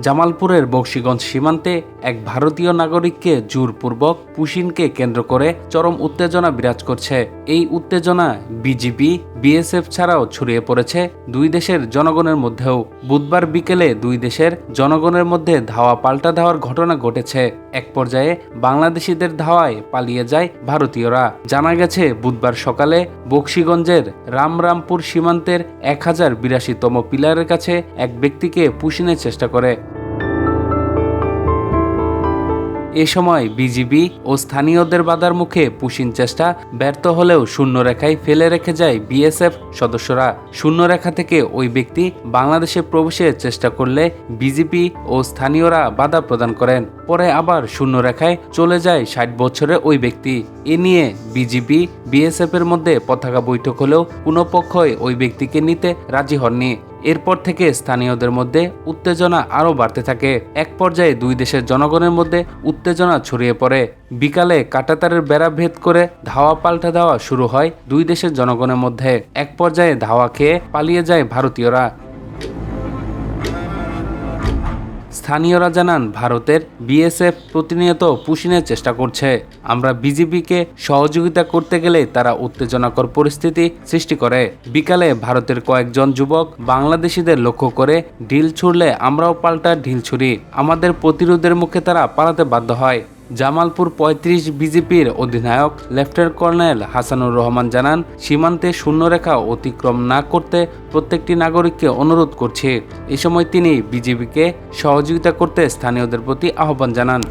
জামালপুরের বকশীগঞ্জ সীমান্তে এক ভারতীয় নাগরিককে জোরপূর্বক পুশিনকে কেন্দ্র করে চরম উত্তেজনা বিরাজ করছে। এই উত্তেজনা বিজিবি, বিএসএফ ছাড়াও ছড়িয়ে পড়েছে দুই দেশের জনগণের মধ্যেও। বুধবার বিকেলে দুই দেশের জনগণের মধ্যে ধাওয়া পাল্টা ধাওয়ার ঘটনা ঘটেছে। এক পর্যায়ে বাংলাদেশিদের ধাওয়ায় পালিয়ে যায় ভারতীয়রা। জানা গেছে, বুধবার সকালে বকশীগঞ্জের রামরামপুর সীমান্তের 1082তম পিলারের কাছে এক ব্যক্তিকে পুশিনের চেষ্টা করে। এ সময় বিজিবি ও স্থানীয়দের বাধার মুখে পুশিন চেষ্টা ব্যর্থ হলেও শূন্যরেখায় ফেলে রেখে যায় বিএসএফ সদস্যরা। শূন্যরেখা থেকে ওই ব্যক্তি বাংলাদেশে প্রবেশের চেষ্টা করলে বিজিবি ও স্থানীয়রা বাধা প্রদান করেন। পরে আবার শূন্যরেখায় চলে যায় 60 বছরের ওই ব্যক্তি। এ নিয়ে বিজিবি, বিএসএফ এর মধ্যে পতাকা বৈঠক হলেও কোনো পক্ষই ওই ব্যক্তিকে নিতে রাজি হননি। এরপর থেকে স্থানীয়দের মধ্যে উত্তেজনা আরও বাড়তে থাকে। এক পর্যায়ে দুই দেশের জনগণের মধ্যে উত্তেজনা ছড়িয়ে পড়ে। বিকালে কাঁটাতারের বেড়া ভেদ করে ধাওয়া পাল্টা ধাওয়া শুরু হয় দুই দেশের জনগণের মধ্যে। এক পর্যায়ে ধাওয়া খেয়ে পালিয়ে যায় ভারতীয়রা। স্থানীয়রা জানান, ভারতের বিএসএফ প্রতিনিয়ত পুশিনের চেষ্টা করছে। আমরা বিজিবিকে সহযোগিতা করতে গেলে তারা উত্তেজনাকর পরিস্থিতি সৃষ্টি করে। বিকালে ভারতের কয়েকজন যুবক বাংলাদেশিদের লক্ষ্য করে ঢিল ছুড়লে আমরাও পাল্টা ঢিল ছুড়ি। আমাদের প্রতিরোধের মুখে তারা পালাতে বাধ্য হয়। জামালপুর ৩৫ বিজিপির অধিনায়ক লেফটেন্যান্ট কর্নেল হাসানুর রহমান জানান, সীমান্তে শূন্যরেখা অতিক্রম না করতে প্রত্যেকটি নাগরিককে অনুরোধ করছে। এ সময় তিনি বিজিবিকে সহযোগিতা করতে স্থানীয়দের প্রতি আহ্বান জানান।